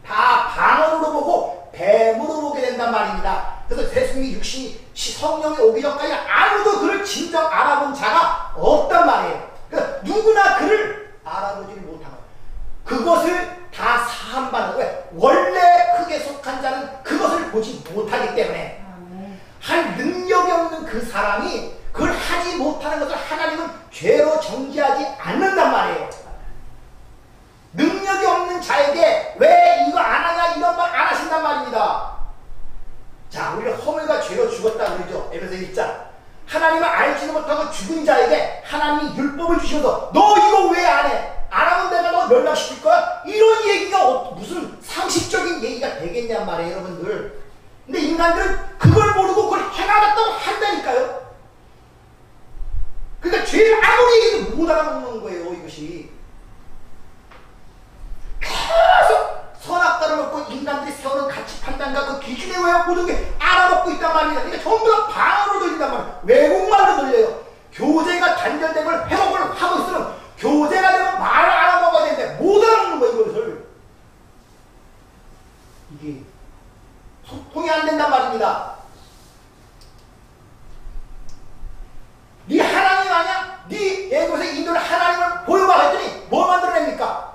다 방언으로 보고 뱀으로 보게 된단 말입니다. 그래서 세승이 육신이 성령이 오기 전까지 아무도 그를 진정 알아본 자가 없단 말이에요. 그러니까 누구나 그를 알아보지를 못한 거예요. 그것을 다 사함받는 거예요. 원래 흙에 속한 자는 그것을 보지 못하기 때문에 할 능력이 없는 그 사람이 그걸 하지 못하는 것을 하나님은 죄로 정죄하지 않는단 말이에요. 능력이 없는 자에게 왜 이거 안 하냐 이런 말 안 하신단 말입니다. 자, 우리가 허물과 죄로 죽었다 그러죠. 에베소 1장. 하나님을 알지도 못하고 죽은 자에게 하나님이 율법을 주셔서 너 이거 왜 안 해? 안 하면 내가 너 멸망시킬 거야? 이런 얘기가 무슨 상식적인 얘기가 되겠냔 말이에요, 여러분들. 근데 인간들은 그걸 모르고 그걸 행하겠다고 한다니까요. 그러니까 죄를 아무리 얘기해도 못 알아먹는 거예요, 이것이. 계속 선악과를 먹고 인간들이 세우는 가치 판단과 그 기준에 왜 모든 게 알아먹고 있단 말입니다. 그러니까 전부 다 방언으로 들린단 말이에요. 외국말로 들려요. 교제가 단절된 걸 회복을 하고 있으면 교제가 되면 말을 알아먹어야 되는데 못 알아먹는 거예요, 이것을. 이게 소통이 안 된단 말입니다. 네 하나님 아니야? 네 애곳에 인도를 하나님을 보여봐 했더니 뭐 만들어냅니까?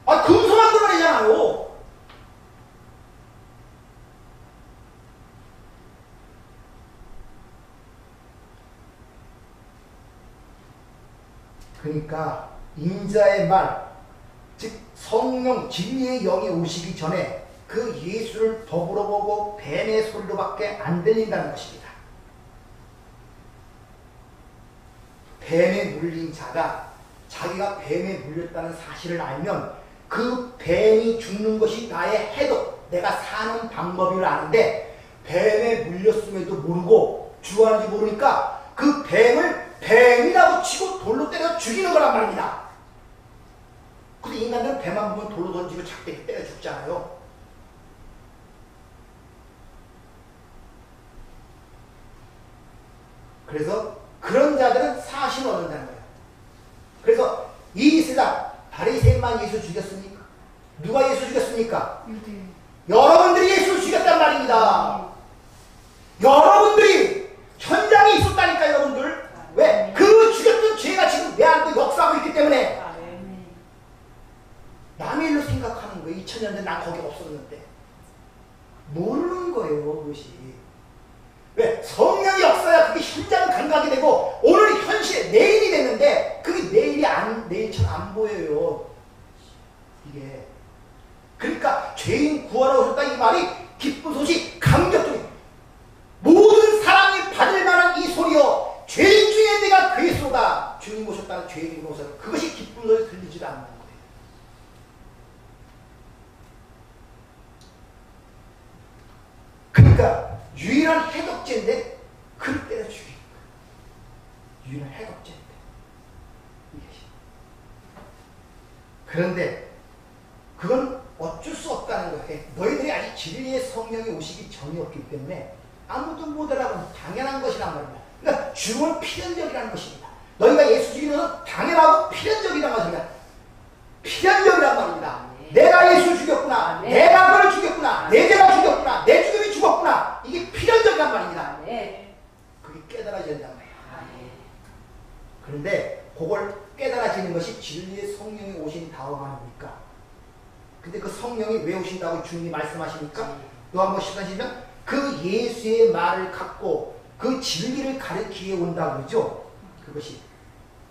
아, 금소 만들어내잖아요. 그러니까 인자의 말, 즉 성령 진리의 영이 오시기 전에 그 예수를 더불어 보고 뱀의 소리로밖에 안 들린다는 것입니다. 뱀에 물린 자가 자기가 뱀에 물렸다는 사실을 알면 그 뱀이 죽는 것이 나의 해독, 내가 사는 방법을 아는데 뱀에 물렸음에도 모르고 죽어하는지 모르니까 그 뱀을 뱀이라고 치고 돌로 때려 죽이는 거란 말입니다. 근데 인간들은 뱀만 보면 돌로 던지고 작대기 때려 죽잖아요. 그래서 그런 자들은 사실을 얻는다는 거예요. 그래서 이 세상 바리새인만 예수 죽였습니까? 누가 예수 죽였습니까? 여러분들이 예수를 죽였단 말입니다. 여러분들이 현장에 있었다니까, 여러분들. 왜? 그 죽였던 죄가 지금 내 안에 역사하고 있기 때문에 남의 일로 생각하는 거예요. 2000년 전 난 거기 없었는데. 모르는 거예요, 그것이. 왜? 성령의 역사야 그게 현장 감각이 되고 오늘 현실, 내일이 됐는데 그게 내일처럼 안 보여요. 이게. 그러니까 죄인 구하러 오셨다 이 말이 기쁜 소식, 감격적인 모든 사람이 받을 만한 이 소리요. 죄인 중에 내가 그리스도다. 주님 오셨다는 죄인이 오셔서 그것이 기쁜 소리 들리지도 않는 거예요. 그러니까 유일한 해독제인데 그를 때려 죽인 거예요. 유일한 해독제인데. 그런데 그건 어쩔 수 없다는 거예요. 너희들이 아직 진리의 성령이 오시기 전이었기 때문에 아무도 못 알아보는 당연한 것이란 말입니다. 그러니까 죽음은 필연적이라는 것입니다. 너희가 예수 죽이는 것은 당연하고 필연적이라는 것입니다. 필연적이란 말입니다. 내가 예수 죽였구나. 내가 그를 죽였구나. 내 죄가 죽였구나. 내 죽음이 죽었구나. 이게 필연적이란 말입니다. 그게 깨달아져야 된단 말이에요. 그런데 그걸 깨달아지는 것이 진리의 성령이 오신 다음 아닙니까? 근데 그 성령이 왜 오신다고 주님이 말씀하십니까? 또 한 번 시간이면 그 예수의 말을 갖고 그 진리를 가르치게 온다고 그러죠. 그것이.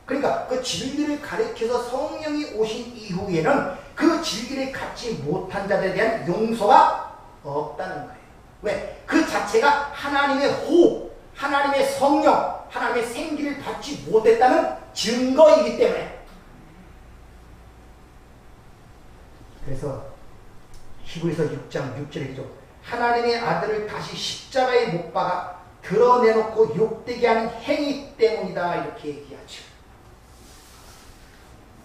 그러니까 그 진리를 가르쳐서 성령이 오신 이후에는 그 진리를 갖지 못한 자들에 대한 용서가 없다는 거예요. 왜? 그 자체가 하나님의 호흡, 하나님의 성령, 하나님의 생기를 받지 못했다는 증거이기 때문에. 그래서 히브리서 6장 6절이죠. 하나님의 아들을 다시 십자가에 못 박아 드러내놓고 욕되게 하는 행위 때문이다. 이렇게 얘기하죠.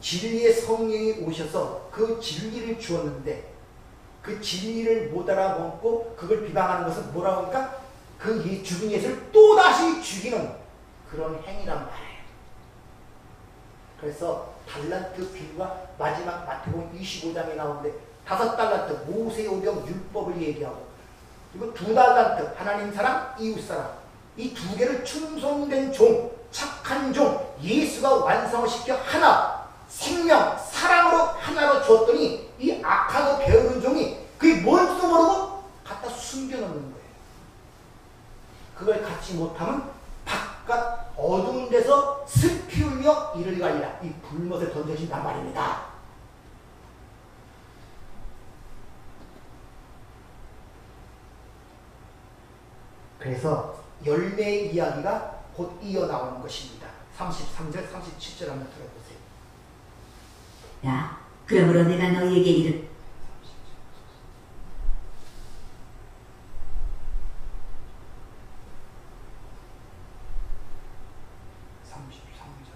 진리의 성령이 오셔서 그 진리를 주었는데 그 진리를 못 알아먹고 그걸 비방하는 것은 뭐라고 하니까 그 죽은 예수를 또다시 죽이는 그런 행위란 말이에요. 그래서 달란트 비유가 마지막 마태복음 25장에 나오는데 5달란트 모세오경 율법을 얘기하고 그리고 2달란트, 하나님 사랑, 이웃 사랑. 이 2개를 충성된 종, 착한 종, 예수가 완성을 시켜 하나, 생명, 사랑으로 하나로 주었더니 이 악하고 게으른 종이 그게 뭔지도 모르고 갖다 숨겨놓는 거예요. 그걸 갖지 못하면 바깥 어두운 데서 슬피 울며 이를 갈리라. 이 불못에 던져진단 말입니다. 그래서 열매의 이야기가 곧 이어나오는 것입니다. 33절, 37절 한번 들어보세요. 야, 그러므로 내가 너희에게 33절.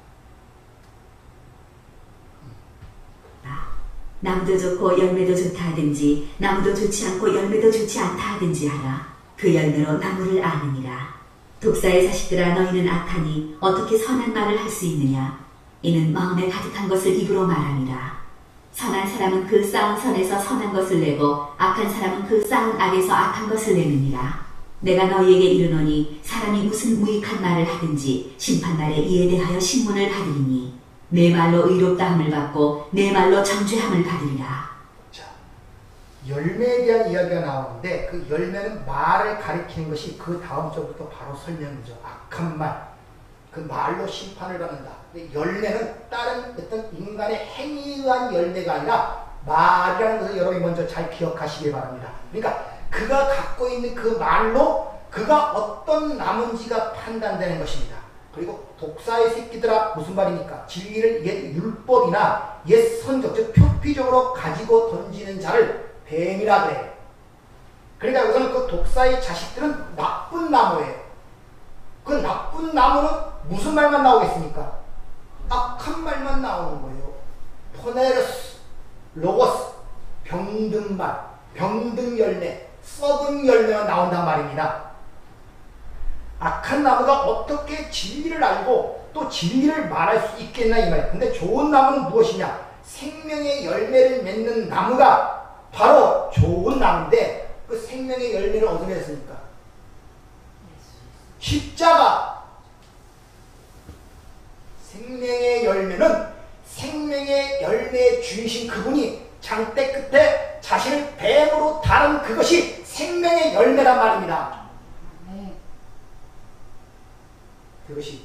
나무도 좋고 열매도 좋다 하든지 나무도 좋지 않고 열매도 좋지 않다 하든지 하라. 그 열매로 나무를 아느니라. 독사의 자식들아, 너희는 악하니 어떻게 선한 말을 할 수 있느냐. 이는 마음에 가득한 것을 입으로 말함이라. 선한 사람은 그 쌓은 선에서 선한 것을 내고 악한 사람은 그 쌓은 악에서 악한 것을 내느니라. 내가 너희에게 이르노니 사람이 무슨 무익한 말을 하든지 심판날에 이에 대하여 신문을 받으리니 내 말로 의롭다함을 받고 내 말로 정죄함을 받으리라. 자, 열매에 대한 이야기가 나오는데 그 열매는 말을 가리키는 것이 그 다음 절부터 바로 설명이죠. 악한 말, 그 말로 심판을 받는다. 열매는 다른 어떤 인간의 행위에 의한 열매가 아니라 말이라는 것을 여러분이 먼저 잘 기억하시길 바랍니다. 그러니까 그가 갖고 있는 그 말로 그가 어떤 나무인지가 판단되는 것입니다. 그리고 독사의 새끼들아, 무슨 말입니까? 진리를 옛 율법이나 옛 선적, 즉 표피적으로 가지고 던지는 자를 뱀이라 그래요. 그러니까 우선 그 독사의 자식들은 나쁜 나무예요. 그 나쁜 나무는 무슨 말만 나오겠습니까? 악한 말만 나오는 거예요. 포네르스, 로고스, 병든 말, 병든 열매, 썩은 열매가 나온단 말입니다. 악한 나무가 어떻게 진리를 알고 또 진리를 말할 수 있겠나 이 말이에요. 근데 좋은 나무는 무엇이냐? 생명의 열매를 맺는 나무가 바로 좋은 나무인데 그 생명의 열매는 어디서 맺습니까? 십자가. 생명의 열매는 생명의 열매의 주이신 그분이 장대 끝에 자신을 뱀으로 다룬 그것이 생명의 열매란 말입니다. 그것이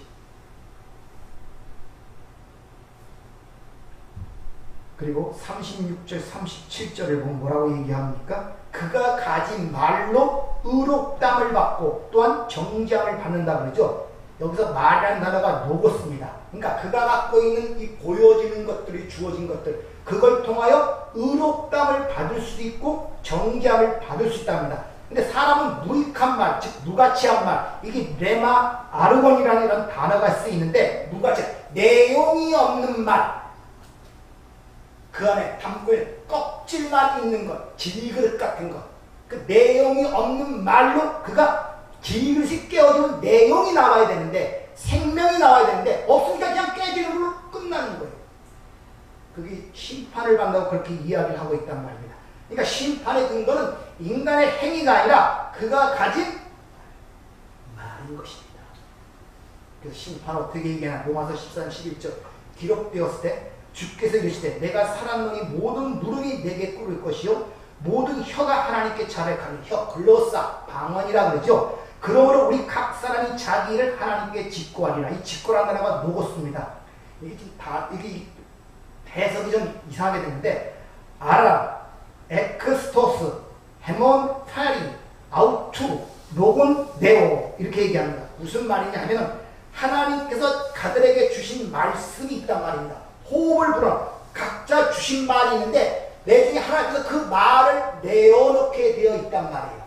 그리고 36절 37절에 보면 뭐라고 얘기합니까? 그가 가진 말로 의롭담을 받고 또한 정죄함을 받는다 그러죠. 여기서 말이라는 단어가 로고스입니다. 그러니까 그가 갖고 있는 이 보여지는 것들이 주어진 것들, 그걸 통하여 의롭담을 받을 수도 있고 정죄함을 받을 수 있답니다. 근데 사람은 무익한 말, 즉 무가치한 말, 이게 레마 아르곤이라는 이런 단어가 쓰이는데 무가치, 내용이 없는 말, 그 안에 담고 있는 껍질만 있는 것, 질그릇 같은 것, 그 내용이 없는 말로 그가 질그릇이 깨어지는 내용이 나와야 되는데 생명이 나와야 되는데 없으니까 그냥 깨지는 걸로 끝나는 거예요. 그게 심판을 받는다고 그렇게 이야기를 하고 있단 말입니다. 그러니까 심판의 근거는 인간의 행위가 아니라 그가 가진 말인 것입니다. 그래서 심판을 어떻게 얘기하나? 로마서 14장 11절 기록되었을 때 주께서 이르시되 내가 살았노니 모든 무릎이 내게 꿇을 것이요 모든 혀가 하나님께 자백하는 혀, 글로사, 방언이라 그러죠. 그러므로 우리 각 사람이 자기 일을 하나님께 직고하리라. 이 직고라는 단어가 노고스입니다. 이게 해석이 좀 이상하게 되는데 아람, 에크스토스, 헤몬, 타리, 아우투, 로곤, 네오 이렇게 얘기합니다. 무슨 말이냐 하면 하나님께서 그들에게 주신 말씀이 있단 말입니다. 호흡을 불어 각자 주신 말이 있는데 내 중에 하나님께서 그 말을 내어놓게 되어 있단 말이에요.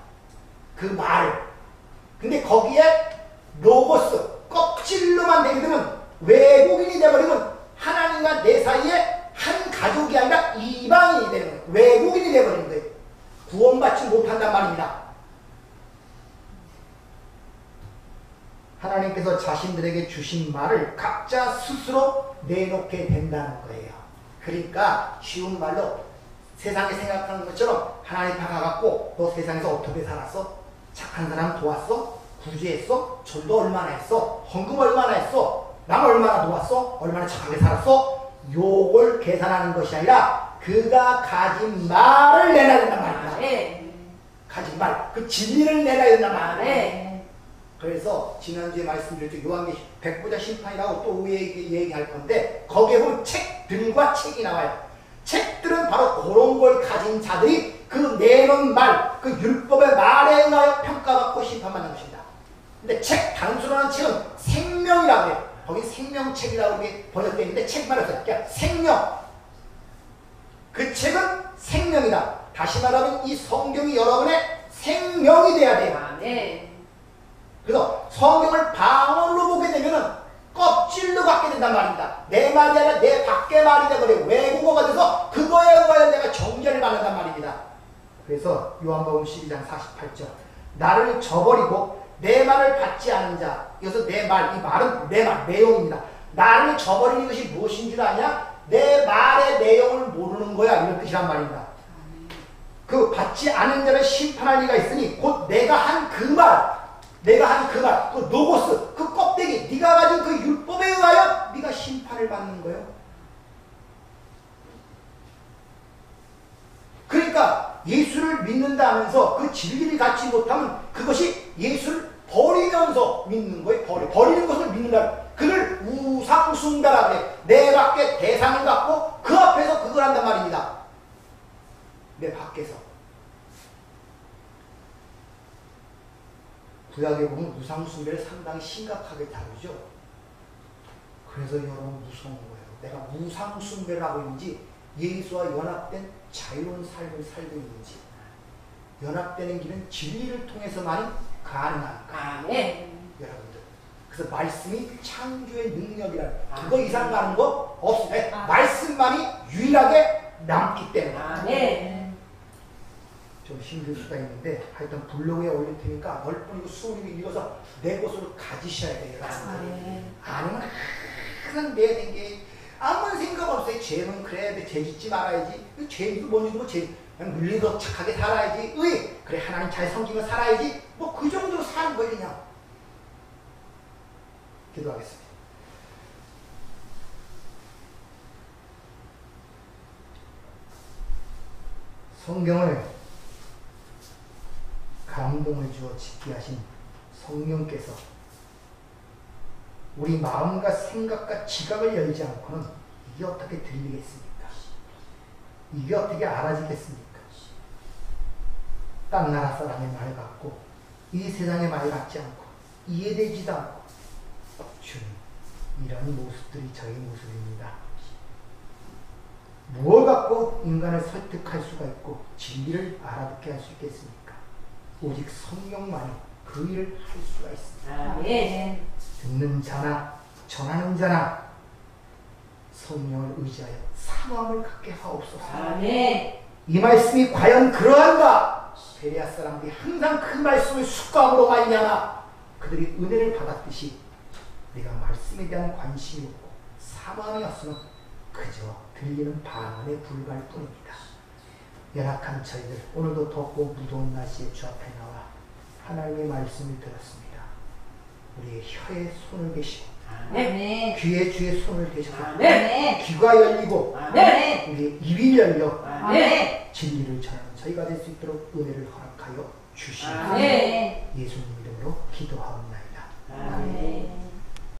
그 말을. 근데 거기에 로고스, 껍질로만 되게 되면 외국인이 되어버리면 하나님과 내 사이에 한 가족이 아니라 이방인이 되는 거예요. 외국인이 되어버리는 거예요. 구원받지 못한단 말입니다. 하나님께서 자신들에게 주신 말을 각자 스스로 내놓게 된다는 거예요. 그러니까 쉬운 말로 세상에 생각하는 것처럼 하나님 다가갔고 너 세상에서 어떻게 살았어? 착한 사람 도왔어? 구제했어? 절도 얼마나 했어? 헌금 얼마나 했어? 남 얼마나 도왔어? 얼마나 착하게 살았어? 요걸 계산하는 것이 아니라 그가 가진 말을 내놔야 된단 말입니다. 네. 가진 말, 그 진리를 내놔야 된단 말입니다. 네. 그래서 지난주에 말씀드렸죠. 요한계시 백보자 심판이라고 또 얘기할 건데 거기에 보면 책들과 책이 나와요. 책들은 바로 그런 걸 가진 자들이 그 내놓은 말, 그 율법의 말에 의하여 평가받고 심판받는 것입니다. 근데 책, 단순한 책은 생명이라고 해요. 거기 생명책이라고 번역되어 있는데 책 말했어요. 그러니까 생명. 그 책은 생명이다. 다시 말하면 이 성경이 여러분의 생명이 돼야 돼요. 네. 그래서 성경을 방언으로 보게 되면은 껍질로 갖게 된단 말입니다. 내 말이 아니라 내 밖의 말이 되버려 외국어가 돼서 그거에 의하여 내가 정죄를 받는단 말입니다. 그래서 요한복음 12장 48절 나를 저버리고 내 말을 받지 않은 자 여기서 내 말, 이 말은 내 말, 내용입니다. 나를 저버리는 것이 무엇인 줄 아냐? 내 말의 내용을 모르는 거야 이런 뜻이란 말입니다. 그 받지 않은 자는 심판할 리가 있으니 곧 내가 한 그 말, 그 노고스, 그 껍데기, 네가 가진 그 율법에 의하여 네가 심판을 받는 거예요. 그러니까 예수를 믿는다 하면서 그 진리를 갖지 못하면 그것이 예수를 버리면서 믿는 거예요. 버리는 것을 믿는다. 그걸 우상숭배라 그래. 내 밖에 대상을 갖고 그 앞에서 그걸 한단 말입니다. 내 밖에서. 구약에 보면 우상숭배를 상당히 심각하게 다루죠. 그래서 여러분 무서운 거예요. 내가 우상숭배를 하고 있는지 예수와 연합된 자유로운 삶을 살고 있는지. 연합되는 길은 진리를 통해서만이 가능한 거예요. 네. 여러분들. 그래서 말씀이 창조의 능력이라 그거 이상 가는 거 없어요. 말씀만이 유일하게 남기 때문에. 네. 좀 힘들 수가 있는데 하여튼 블로그에 올릴 테니까 넓은 이거 수업을 읽어서 내 것으로 가지셔야 돼요. 아니면 항상 내야 된 게 아무 생각 없어요. 죄는 그래야 돼. 죄 짓지 말아야지. 죄도 뭔지도 뭐 죄 그냥 물리도 착하게 살아야지. 그래 하나님 잘 섬기며 살아야지. 뭐 그 정도로 사는 거예요 그냥. 기도하겠습니다. 성경을 감동을 주어 짓게 하신 성령께서 우리 마음과 생각과 지각을 열지 않고는 이게 어떻게 들리겠습니까? 이게 어떻게 알아지겠습니까? 딴 나라 사람의 말 같고 이 세상의 말 같지 않고 이해되지도 않고 주님 이런 모습들이 저희 모습입니다. 무엇 갖고 인간을 설득할 수가 있고 진리를 알아듣게 할 수 있겠습니까? 오직 성령만이 그 일을 할 수가 있습니다. 네. 듣는 자나 전하는 자나 성령을 의지하여 사모함을 갖게 하옵소서. 네. 이 말씀이 과연 그러한가? 베레아 사람들이 항상 그 말씀을 숙감으로 말미암아 그들이 은혜를 받았듯이 내가 말씀에 대한 관심이 없고 사모함이 없으면 그저 들리는 반응에 불과할 뿐입니다. 연약한 저희들 오늘도 덥고 무더운 날씨에 주 앞에 나와 하나님의 말씀을 들었습니다. 우리의 혀에 손을 대시고 네. 귀에 주의 손을 대셔서 네. 귀가 열리고 네. 우리의 입이 열려 네. 진리를 전하는 저희가 될 수 있도록 은혜를 허락하여 주시옵소서. 네. 예수님 이름으로 기도하옵나이다. 네.